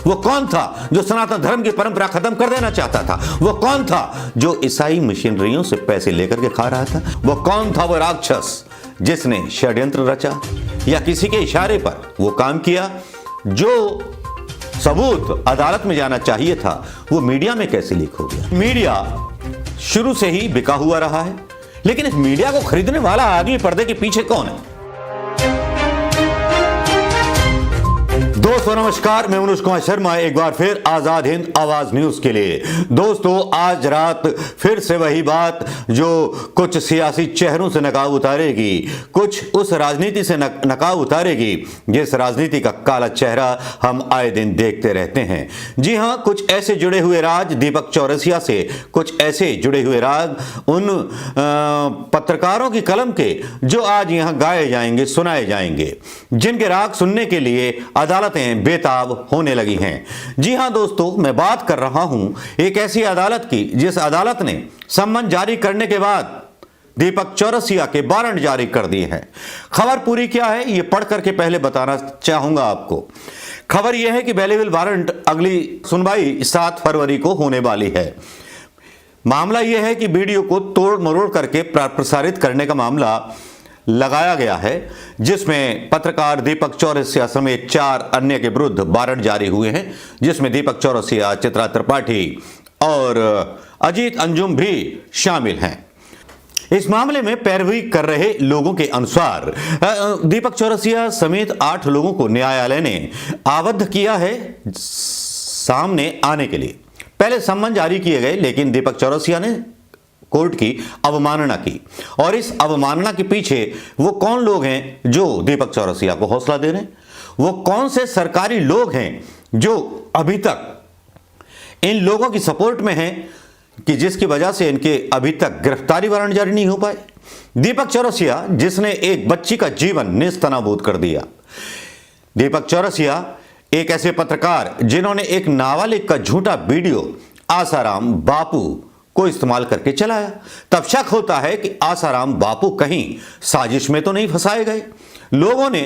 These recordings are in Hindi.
वो कौन था जो सनातन धर्म की परंपरा खत्म कर देना चाहता था? वो कौन था जो ईसाई मशीनरियों से पैसे लेकर के खा रहा था? वो कौन था वो राक्षस जिसने षड्यंत्र रचा या किसी के इशारे पर वो काम किया? जो सबूत अदालत में जाना चाहिए था वो मीडिया में कैसे लीक हो गया? मीडिया शुरू से ही बिका हुआ रहा है, लेकिन इस मीडिया को खरीदने वाला आदमी पर्दे के पीछे कौन है? दोस्तों नमस्कार, मैं मनोज कुमार शर्मा एक बार फिर आजाद हिंद आवाज न्यूज के लिए। दोस्तों आज रात फिर से वही बात जो कुछ सियासी चेहरों से नकाब उतारेगी, कुछ उस राजनीति से नकाब उतारेगी जिस राजनीति का काला चेहरा हम आए दिन देखते रहते हैं। जी हां, कुछ ऐसे जुड़े हुए राज दीपक चौरसिया से, कुछ ऐसे जुड़े हुए राज उन पत्रकारों की कलम के जो आज यहां गाए जाएंगे, सुनाए जाएंगे, जिनके राग सुनने के लिए अदालतें बेताब होने लगी हैं। जी हां दोस्तों, मैं बात कर रहा हूं एक ऐसी अदालत की जिस अदालत ने सम्मन जारी करने के बाद दीपक चौरसिया के वारंट जारी कर दिए हैं। खबर पूरी क्या है ये पढ़ करके पहले बताना चाहूंगा आपको। खबर यह है कि बेलेबल वारंट अगली सुनवाई 7 फरवरी को होने वाली है। मामला यह है कि वीडियो को तोड़ मरोड़ करके प्रसारित करने का मामला लगाया गया है, जिसमें पत्रकार दीपक चौरसिया समेत 4 अन्य के विरुद्ध वारंट जारी हुए हैं, जिसमें दीपक चौरसिया, चित्रा त्रिपाठी और अजीत अंजुम भी शामिल हैं। इस मामले में पैरवी कर रहे लोगों के अनुसार दीपक चौरसिया समेत 8 लोगों को न्यायालय ने आबद्ध किया है सामने आने के लिए। पहले सम्मन जारी किए गए, लेकिन दीपक चौरसिया ने कोर्ट की अवमानना की, और इस अवमानना के पीछे वो कौन लोग हैं जो दीपक चौरसिया को हौसला दे रहे हैं? वो कौन से सरकारी लोग हैं जो अभी तक इन लोगों की सपोर्ट में हैं कि जिसकी वजह से इनके अभी तक गिरफ्तारी वारंट जारी नहीं हो पाए? दीपक चौरसिया जिसने एक बच्ची का जीवन नेस्तनाबूद कर दिया। दीपक चौरसिया एक ऐसे पत्रकार जिन्होंने एक नाबालिग का झूठा वीडियो आसाराम बापू को इस्तेमाल करके चलाया। तब शक होता है कि आसाराम बापू कहीं साजिश में तो नहीं फंसाए गए। लोगों ने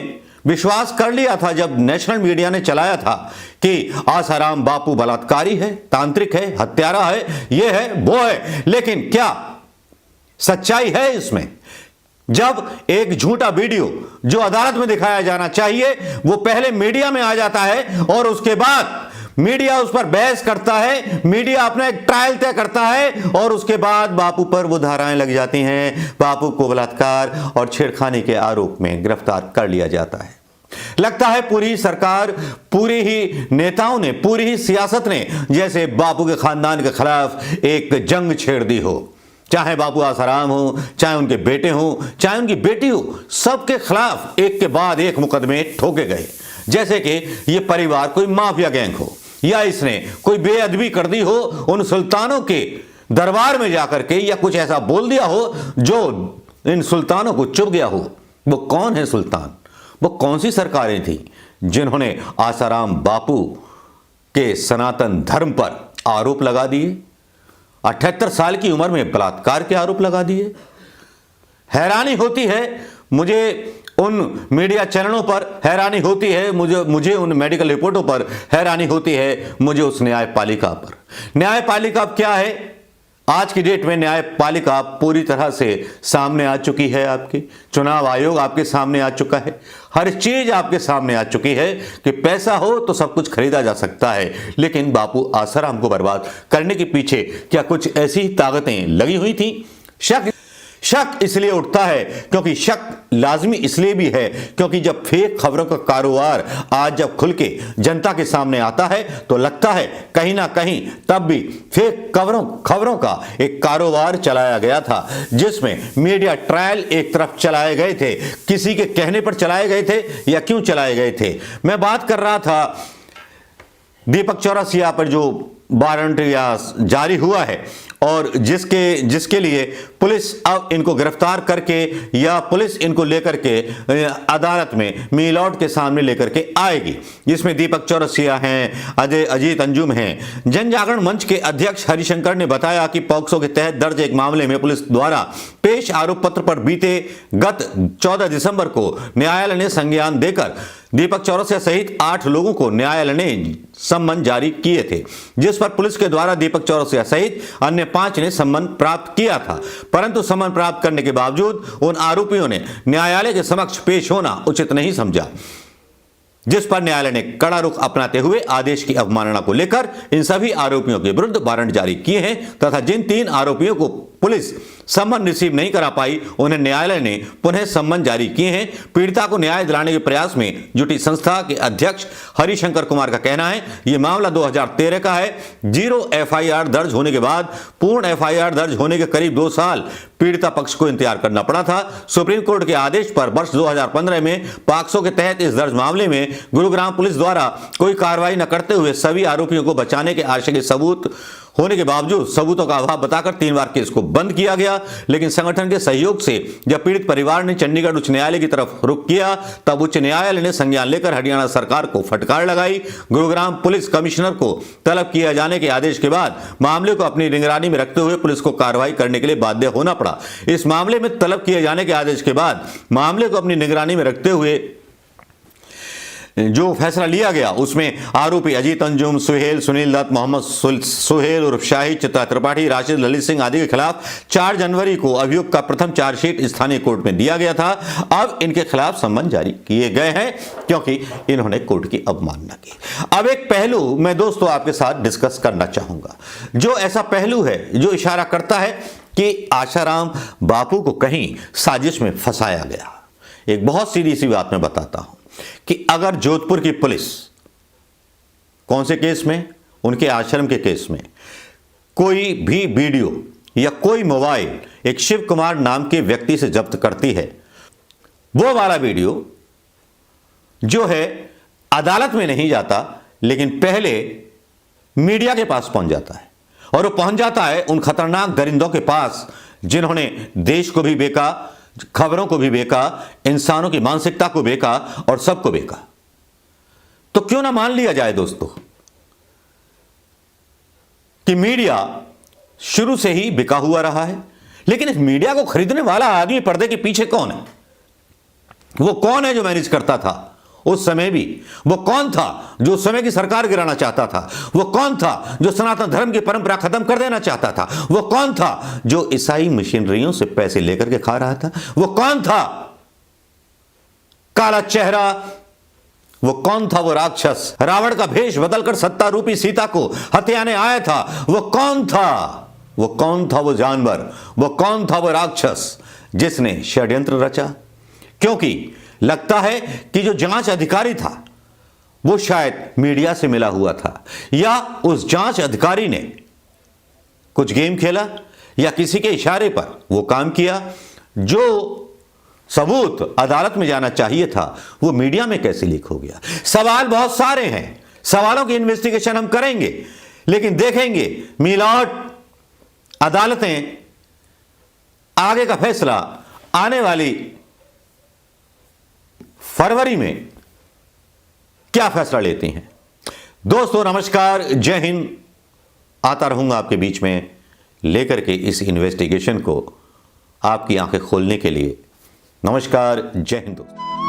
विश्वास कर लिया था जब नेशनल मीडिया ने चलाया था कि आसाराम बापू बलात्कारी है, तांत्रिक है, हत्यारा है, ये है, वो है, लेकिन क्या सच्चाई है इसमें? जब एक झूठा वीडियो जो अदालत में दिखाया जाना चाहिए वो पहले मीडिया में आ जाता है और उसके बाद मीडिया उस पर बहस करता है, मीडिया अपना एक ट्रायल तय करता है और उसके बाद बापू पर वो धाराएं लग जाती हैं, बापू को बलात्कार और छेड़खानी के आरोप में गिरफ्तार कर लिया जाता है। लगता है पूरी सरकार, पूरी ही नेताओं ने, पूरी ही सियासत ने जैसे बापू के खानदान के खिलाफ एक जंग छेड़ दी हो। चाहे बापू आसाराम हो, चाहे उनके बेटे हो, चाहे उनकी बेटी हो, सबके खिलाफ एक के बाद एक मुकदमे ठोके गए, जैसे कि ये परिवार कोई माफिया गैंग हो या इसने कोई बेअदबी कर दी हो उन सुल्तानों के दरबार में जाकर के, या कुछ ऐसा बोल दिया हो जो इन सुल्तानों को चुभ गया हो। वो कौन है सुल्तान? वो कौन सी सरकारें थी जिन्होंने आसाराम बापू के सनातन धर्म पर आरोप लगा दिए? 78 साल की उम्र में बलात्कार के आरोप लगा दिए। हैरानी होती है मुझे उन मीडिया चैनलों पर, हैरानी होती है मुझे उन मेडिकल रिपोर्टों पर, हैरानी होती है मुझे उस न्यायपालिका पर। न्यायपालिका क्या है? आज की डेट में न्यायपालिका पूरी तरह से सामने आ चुकी है। आपके चुनाव आयोग आपके सामने आ चुका है, हर चीज आपके सामने आ चुकी है कि पैसा हो तो सब कुछ खरीदा जा सकता है। लेकिन बापू आसाराम को बर्बाद करने के पीछे क्या कुछ ऐसी ताकतें लगी हुई थी? शक इसलिए उठता है क्योंकि शक लाजमी इसलिए भी है क्योंकि जब फेक खबरों का कारोबार आज जब खुल के जनता के सामने आता है तो लगता है कहीं ना कहीं तब भी फेक खबरों का एक कारोबार चलाया गया था, जिसमें मीडिया ट्रायल एक तरफ चलाए गए थे, किसी के कहने पर चलाए गए थे या क्यों चलाए गए थे। मैं बात कर रहा था दीपक चौरसिया पर जो वारंट या जारी हुआ है और जिसके लिए पुलिस अब इनको गिरफ्तार करके या पुलिस इनको लेकर के अदालत में मीलॉट के सामने लेकर के आएगी, जिसमें दीपक चौरसिया हैं, अजीत अंजुम हैं। जन जागरण मंच के अध्यक्ष हरिशंकर ने बताया कि पॉक्सो के तहत दर्ज एक मामले में पुलिस द्वारा पेश आरोप पत्र पर बीते गत 14 दिसंबर को न्यायालय ने संज्ञान देकर दीपक चौरसिया सहित 8 लोगों को न्यायालय ने सम्मन जारी किए थे, जिस पर पुलिस के द्वारा दीपक चौरसिया सहित अन्य 5 ने सम्मन प्राप्त किया था। परंतु सम्मन प्राप्त करने के बावजूद उन आरोपियों ने न्यायालय के समक्ष पेश होना उचित नहीं समझा, जिस पर न्यायालय ने कड़ा रुख अपनाते हुए आदेश की अवमानना को लेकर इन सभी आरोपियों के विरुद्ध वारंट जारी किए हैं तथा जिन 3 आरोपियों को पुलिस सम्मन रिसीव नहीं करा पाई उन्हें न्यायालय ने पुनः सम्मन जारी किए हैं। पीड़िता को न्याय दिलाने के प्रयास में जुटी संस्था के अध्यक्ष हरिशंकर कुमार का कहना है यह मामला 2013 का है। 0 एफआईआर दर्ज होने के बाद पूर्ण एफआईआर दर्ज होने के करीब 2 साल पीड़िता पक्ष को इंतजार करना पड़ा था। सुप्रीम कोर्ट के आदेश पर वर्ष 2015 में पॉक्सो के तहत इस दर्ज मामले में गुरुग्राम पुलिस द्वारा कोई कार्रवाई न करते हुए सभी आरोपियों को बचाने के आशय के सबूत होने के बावजूद सबूतों का अभाव बताकर 3 बार केस को बंद किया गया। लेकिन संगठन के सहयोग से जब पीड़ित परिवार ने चंडीगढ़ उच्च न्यायालय की तरफ रुख किया तब उच्च न्यायालय ने संज्ञान लेकर हरियाणा सरकार को फटकार लगाई। गुरुग्राम पुलिस कमिश्नर को तलब किए जाने के आदेश के बाद मामले को अपनी निगरानी में रखते हुए पुलिस को कार्रवाई करने के लिए बाध्य होना पड़ा। इस मामले में तलब किए जाने के आदेश के बाद मामले को अपनी निगरानी में रखते हुए जो फैसला लिया गया उसमें आरोपी अजीत अंजुम, सुहेल, सुनील दत्त, मोहम्मद सुहेल उर्फ शाही, चित्रा त्रिपाठी, राशिद, ललित सिंह आदि के खिलाफ 4 जनवरी को अभियुक्त का प्रथम चार्जशीट स्थानीय कोर्ट में दिया गया था। अब इनके खिलाफ सम्मन जारी किए गए हैं क्योंकि इन्होंने कोर्ट की अवमानना की। अब एक पहलू मैं दोस्तों आपके साथ डिस्कस करना चाहूंगा, जो ऐसा पहलू है जो इशारा करता है कि आशाराम बापू को कहीं साजिश में फंसाया गया। एक बहुत सीधी सी बात मैं बताता हूं कि अगर जोधपुर की पुलिस कौन से केस में, उनके आश्रम के केस में कोई भी वीडियो या कोई मोबाइल एक शिव कुमार नाम के व्यक्ति से जब्त करती है, वो वाला वीडियो जो है अदालत में नहीं जाता लेकिन पहले मीडिया के पास पहुंच जाता है और वो पहुंच जाता है उन खतरनाक दरिंदों के पास जिन्होंने देश को भी बेका, खबरों को भी बेका, इंसानों की मानसिकता को बेका और सबको बेका। तो क्यों ना मान लिया जाए दोस्तों कि मीडिया शुरू से ही बिका हुआ रहा है, लेकिन इस मीडिया को खरीदने वाला आदमी पर्दे के पीछे कौन है? वो कौन है जो मैनेज करता था उस समय भी? वो कौन था जो उस समय की सरकार गिराना चाहता था? वो कौन था जो सनातन धर्म की परंपरा खत्म कर देना चाहता था? वो कौन था जो ईसाई मशीनरियों से पैसे लेकर के खा रहा था? वो कौन था काला चेहरा? वो कौन था वो राक्षस रावण का भेष बदलकर सत्ता रूपी सीता को हत्याने आया था? वो कौन था? वो कौन था वो जानवर? वो कौन था वो राक्षस जिसने षड्यंत्र रचा? क्योंकि लगता है कि जो जांच अधिकारी था वो शायद मीडिया से मिला हुआ था या उस जांच अधिकारी ने कुछ गेम खेला या किसी के इशारे पर वो काम किया। जो सबूत अदालत में जाना चाहिए था वो मीडिया में कैसे लीक हो गया? सवाल बहुत सारे हैं, सवालों की इन्वेस्टिगेशन हम करेंगे, लेकिन देखेंगे मीलॉट अदालतें आगे का फैसला आने वाली फरवरी में क्या फैसला लेती हैं। दोस्तों नमस्कार, जय हिंद। आता रहूंगा आपके बीच में लेकर के इस इन्वेस्टिगेशन को आपकी आंखें खोलने के लिए। नमस्कार, जय हिंद दोस्तों।